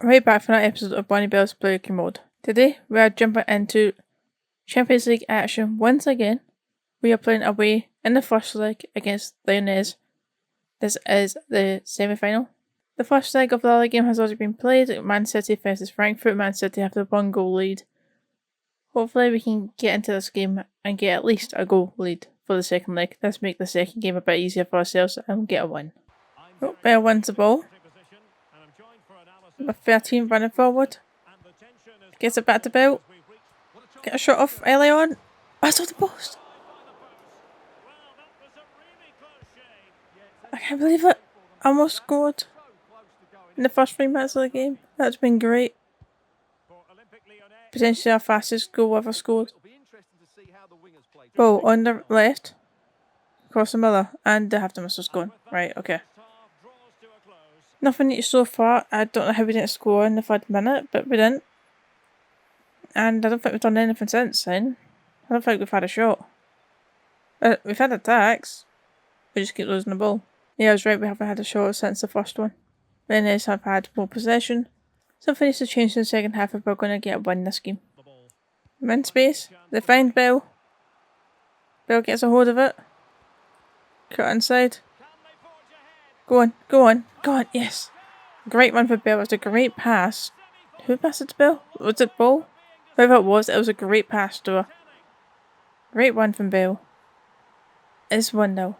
Right back for another episode of Bonnie Bell's Breaking Mode. Today we are jumping into Champions League action once again. We are playing away in the first leg against Lyonnaise. This is the semi-final. The first leg of the other game has already been played. Man City versus Frankfurt. Man City have the 1-goal lead. Hopefully we can get into this game and get at least a goal lead for the second leg. Let's make the second game a bit easier for ourselves and get a win. Oh, Bell wins the ball. Number 13 running forward. Gets it back to Bell. Get a shot off early on. That's off the post. I can't believe it. I almost scored in the first 3 minutes of the game. That's been great. Potentially our fastest goal ever scored. Ball on the left. Across the Miller. And the half-time whistle's gone. Right, okay. Nothing neat so far. I don't know how we didn't score in the 3rd minute, but we didn't. And I don't think we've done anything since then. I don't think we've had a shot. We've had attacks. We just keep losing the ball. Yeah, I was right, we haven't had a shot since the first one. Lyonnaise have had more possession. Something needs to change in the second half if we're going to get a win this game. In space. They find Bell. Bell gets a hold of it. Cut inside. Go on, go on, go on, yes. Great one for Bell. It was a great pass. Who passed it to Bell? Was it Ball? Whoever it was a great pass to her. Great one from Bell. It's 1-0.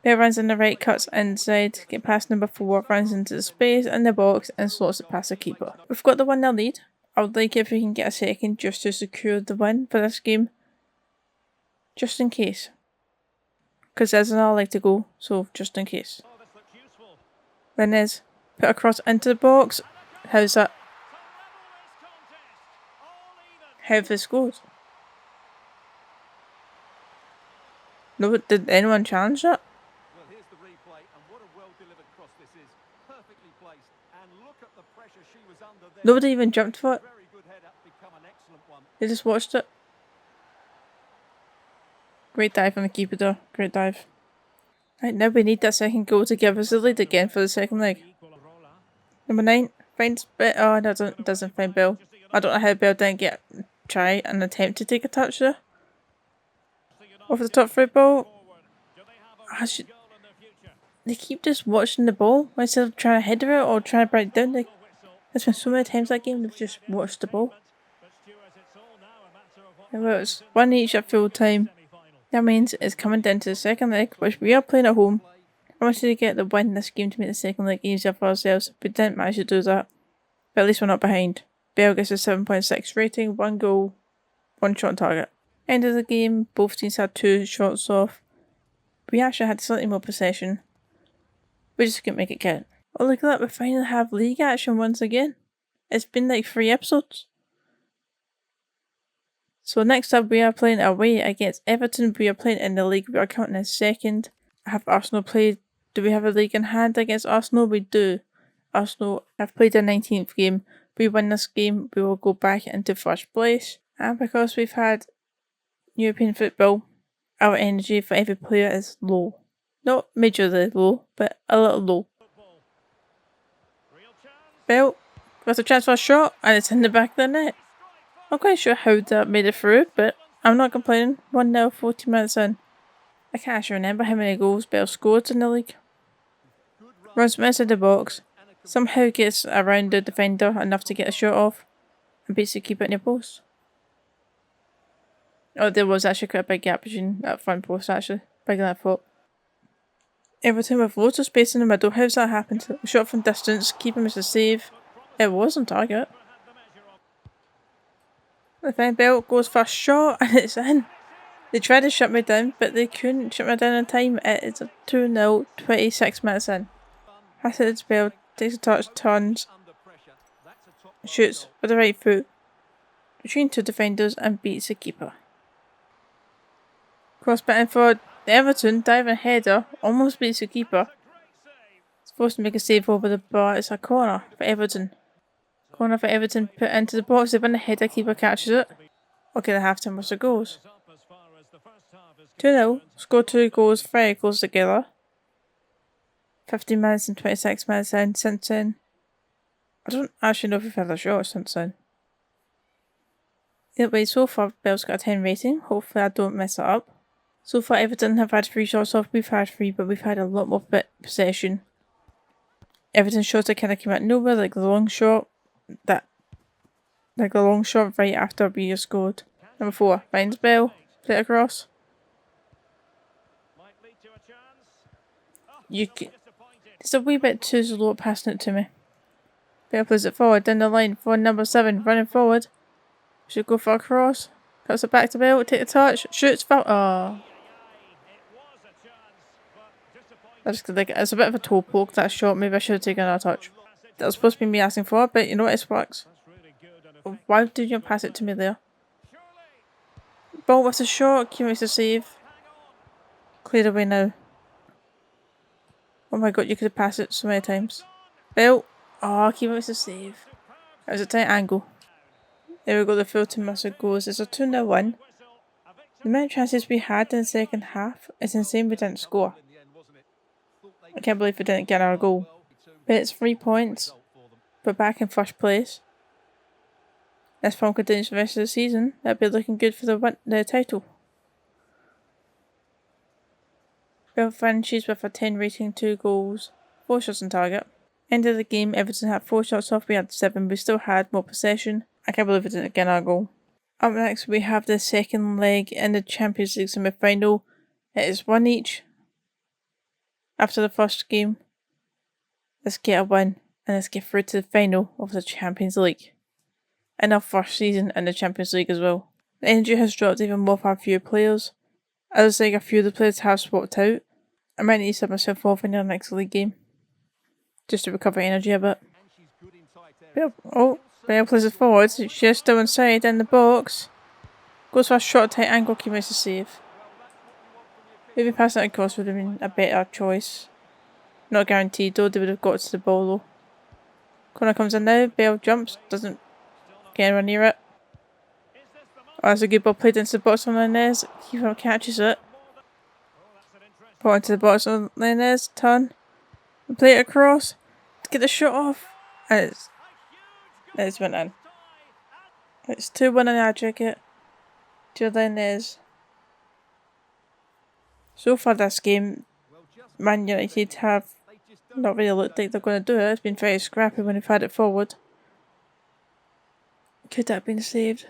Bell runs in the right, cuts inside, get past number 4, runs into the space in the box and slots it past the keeper. We've got the 1-0 lead. I would like it if we can get a second just to secure the win for this game. Just in case. Because there's another leg to go, so just in case. Lyonnaise put a cross into the box. How's that? How have they scored? No, did anyone challenge that? Well, here's the replay, and what a well-delivered cross this is. Perfectly placed, and look at the pressure she was under there. Nobody even jumped for it. Very good header, become an excellent one. They just watched it. Great dive on the keeper though. Great dive. Right, now we need that second goal to give us the lead again for the second leg. Number 9 finds Bell. Oh, no, doesn't find Bell. I don't know how Bell didn't try and attempt to take a touch there. Off the top through ball. They keep just watching the ball instead of trying to header it or trying to break it down. There's been so many times that game they've just watched the ball. And well, it's 1 each at full time. That means it's coming down to the second leg, which we are playing at home. I wanted to get the win in this game to make the second leg easier for ourselves, but didn't manage to do that. But at least we're not behind. Bell gets a 7.6 rating, 1 goal, 1 shot on target. End of the game, both teams had 2 shots off. We actually had slightly more possession. We just couldn't make it count. Oh, look at that, we finally have league action once again. It's been like 3 episodes. So next up we are playing away against Everton. We are playing in the league. We are counting as second. Have Arsenal played? Do we have a league in hand against Arsenal? We do. Arsenal have played their 19th game. If we win this game, we will go back into first place. And because we've had European football, our energy for every player is low. Not majorly low, but a little low. Bell got a chance for a shot and it's in the back of the net. Not quite sure how that made it through, but I'm not complaining. 1-0, 40 minutes in. I can't actually remember how many goals Bell scored in the league. Runs from inside the box, somehow gets around the defender enough to get a shot off, and basically keep it in your post. Oh, there was actually quite a big gap between that front post, actually. Bigger than I thought. Everton with loads of space in the middle. How's that happened? Shot from distance, keeper missed a save. It was on target. The Bell goes for a shot and it's in. They tried to shut me down, but they couldn't shut me down in time. It is a 2-0, 26 minutes in. Passes to Bell, takes a touch, turns, shoots with the right foot between 2 defenders and beats the keeper. Cross batting for Everton, diving header, almost beats the keeper. Supposed to make a save over the bar. It's a corner for Everton. Corner for Everton, put into the box. They win the header, keeper catches it. Okay, the half-time whistle goes. 2-0, scored 2 goals very close together. 15 minutes and 26 minutes in since then. I don't actually know if we've had a shot since then. Either way, so far Bell's got a 10 rating. Hopefully I don't mess it up. So far Everton have had 3 shots off. We've had 3, but we've had a lot more possession. Everton's shots that kind of came out nowhere, like the long shot. Like the long shot right after we scored. Number 4, finds Bell. Play it across. It's a wee bit too slow at passing it to me. Bell plays it forward, down the line for number 7, running forward. Should go for a cross. Cuts it back to Bell, take the touch, shoots, foul. Oh. It's a bit of a toe poke, that shot. Maybe I should have taken another touch. That was supposed to be me asking for it, but you know what, it works. Why did you pass it to me there? Ball with a shot, Key makes a save. Cleared away now. Oh my god, you could have passed it so many times. Bell. Oh, Key makes a save. That was a tight angle. There we go, the full team muscle goes. It's a 2-0 win. The amount of chances we had in the second half is insane we didn't score. I can't believe we didn't get our goal. But it's 3 points. We're back in first place. If form continues for the rest of the season, that'll be looking good for the title. Bell finishes with a 10 rating, 2 goals, 4 shots on target. End of the game, Everton had 4 shots off, we had 7, we still had more possession. I can't believe we didn't get our goal. Up next we have the second leg in the Champions League semi-final. It is 1 each. After the first game, let's get a win and let's get through to the final of the Champions League. In our first season in the Champions League as well. The energy has dropped even more for a few players. It looks like a few of the players have swapped out. I might need to sub myself off in our next league game. Just to recover energy a bit. Bell plays it forward. She's still inside in the box. Goes for a shot tight angle, he makes a save. Maybe passing it across would have been a better choice. Not guaranteed though, they would have got to the ball though. Corner comes in now, Bell jumps, doesn't get anywhere near it. Oh, that's a good ball played into the box on Lenez. Keeper catches it. Put into the box on Lenez, turn. Play it across. Get the shot off. And it's went in. It's 2-1 in our jacket. To Lenez. So far this game, Man United have not really looked like they're going to do it. It's been very scrappy when they've had it forward. Could that have been saved?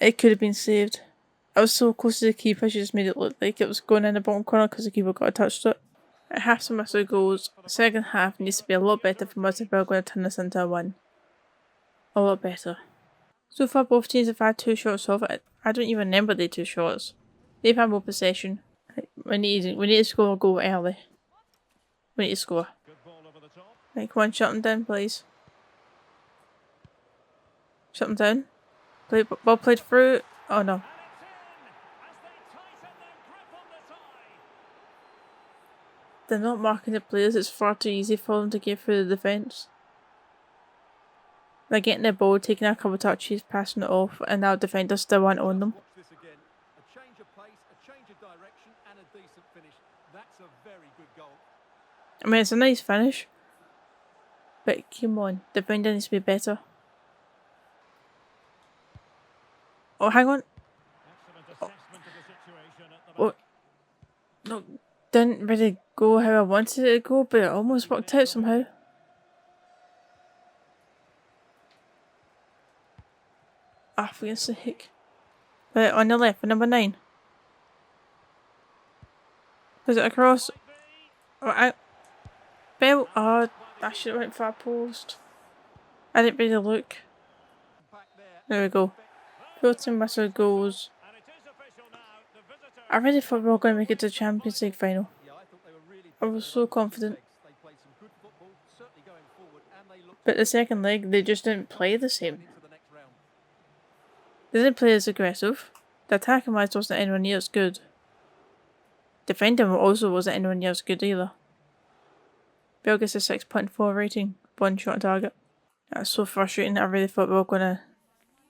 It could have been saved. I was so close to the keeper, she just made it look like it was going in the bottom corner because the keeper got touched it. At half time whistle goes, second half needs to be a lot better for us if we're going to turn this into a win. A lot better. So far both teams have had 2 shots off. I don't even remember the 2 shots. They've had more possession. We need to score a goal early. We need to score. Right, come on, shut them down please. Shut them down. Ball played through. Oh no. They're not marking the players, it's far too easy for them to get through the defence. They're getting the ball, taking a couple of touches, passing it off, and our defenders still aren't on them. A change of pace, a change of direction, and a decent finish. That's a very good goal. I mean, it's a nice finish. But come on, defender needs to be better. Oh, hang on. Oh. No, didn't really go how I wanted it to go, but it almost worked out somehow. Ah, for goodness sake. Right, on the left, for number 9. Is it across? Oh, out. Bell. Oh, I should have went for a post. I didn't really look. There we go. 14 whistle goals. I really thought we were going to make it to the Champions League final. I was so confident. But the second leg, they just didn't play the same. They didn't play as aggressive. The attacking wise wasn't anywhere near as good. Defending also wasn't anywhere near as good either. Bell gets a 6.4 rating, 1 shot on target. That's so frustrating. I really thought we were going to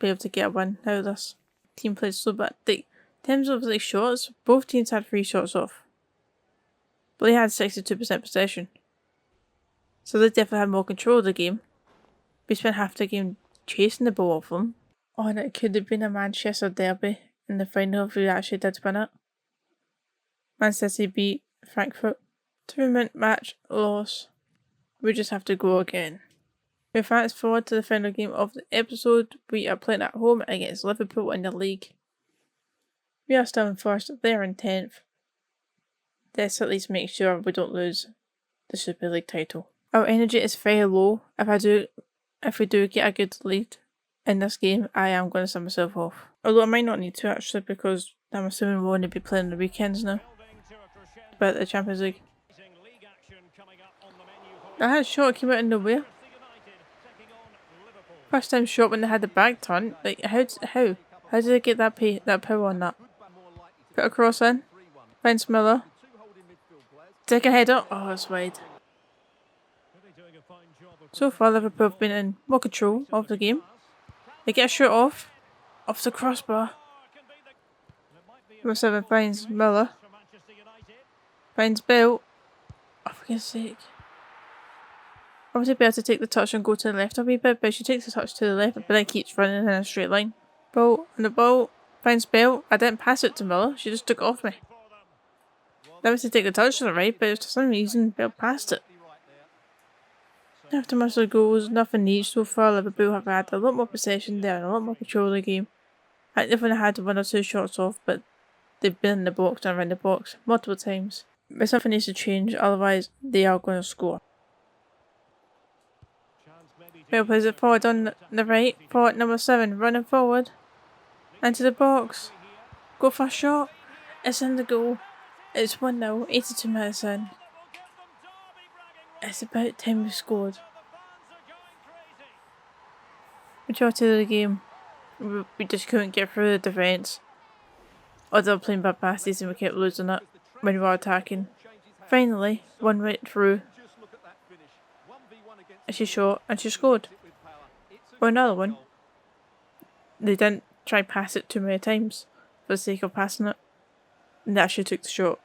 be able to get a win out of this. Team played so bad. In terms of shots, both teams had 3 shots off. but they had 62% possession. So they definitely had more control of the game. We spent half the game chasing the ball off them. Oh, and it could have been a Manchester derby in the final if we actually did win it. Man City beat Frankfurt. Tournament match loss. We just have to go again. We advance forward to the final game of the episode. We are playing at home against Liverpool in the league. We are still in first, they are in 10th. Let's at least make sure we don't lose the Super League title. Our energy is very low. If we do get a good lead in this game, I am going to send myself off. Although I might not need to actually, because I'm assuming we'll only be playing the weekends now. About the Champions League. I had a shot came out of nowhere. First time shot when they had the back turn. Like how did they get that power on that? Put a cross in. Finds Miller. Take a header. Oh, it's wide. So far, Liverpool have been in more control of the game. They get a shot off the crossbar. Number 7 finds Miller. Finds Bale. Oh, for goodness sake. Obviously better to take the touch and go to the left a wee bit, but she takes the touch to the left but then keeps running in a straight line. Ball, and the ball finds Bale. I didn't pass it to Miller, she just took it off me. That was to take the touch to the right, but for some reason Bale passed it. After most of the goals, nothing needs so far. Liverpool have had a lot more possession there and a lot more control of the game. I think they've only had 1 or 2 shots off, but they've been in the box and around the box multiple times. But something needs to change, otherwise they are going to score. Bale plays it forward on the right. Forward number 7 running forward. Into the box. Go for a shot. It's in the goal. It's 1-0, 82 minutes in. It's about time we scored. Majority of the game, we just couldn't get through the defence. Or they were playing bad passes and we kept losing it when we were attacking. Finally, one right through. And she shot and she scored. Or another one. They didn't try pass it too many times for the sake of passing it. And they actually took the shot.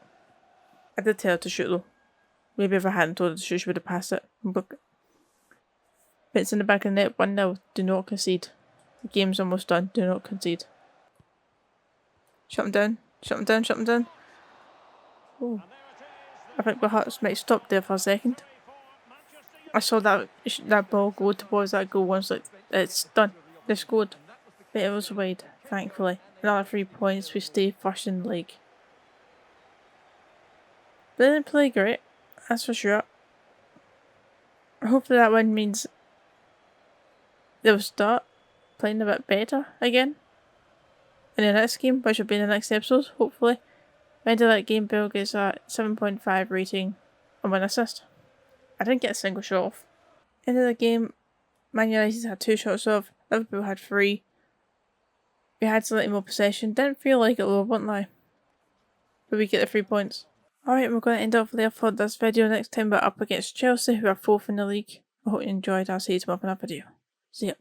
I did tell her to shoot though. Maybe if I hadn't told her to shoot, she would have passed it. But it's in the back of the net, 1-0. Do not concede. The game's almost done. Do not concede. Shut him down. Shut him down. Shut him down. Oh. I think my heart might stop there for a second. I saw that ball go towards that goal once, like, it's done. They scored. But it was wide, thankfully. Another 3 points, we stay first in the league. They didn't play great, that's for sure. Hopefully that win means they'll start playing a bit better again in the next game, which will be in the next episode, hopefully. End of that game, Bale gets a 7.5 rating and 1 assist. I didn't get a single shot off. End of the game, Man United had 2 shots off, Liverpool had 3. We had slightly more possession, didn't feel like it though, won't lie. But we get the 3 points. Alright, we're going to end off there for this video. Next time we're up against Chelsea, who are 4th in the league. I hope you enjoyed. I'll see you tomorrow for another video. See ya.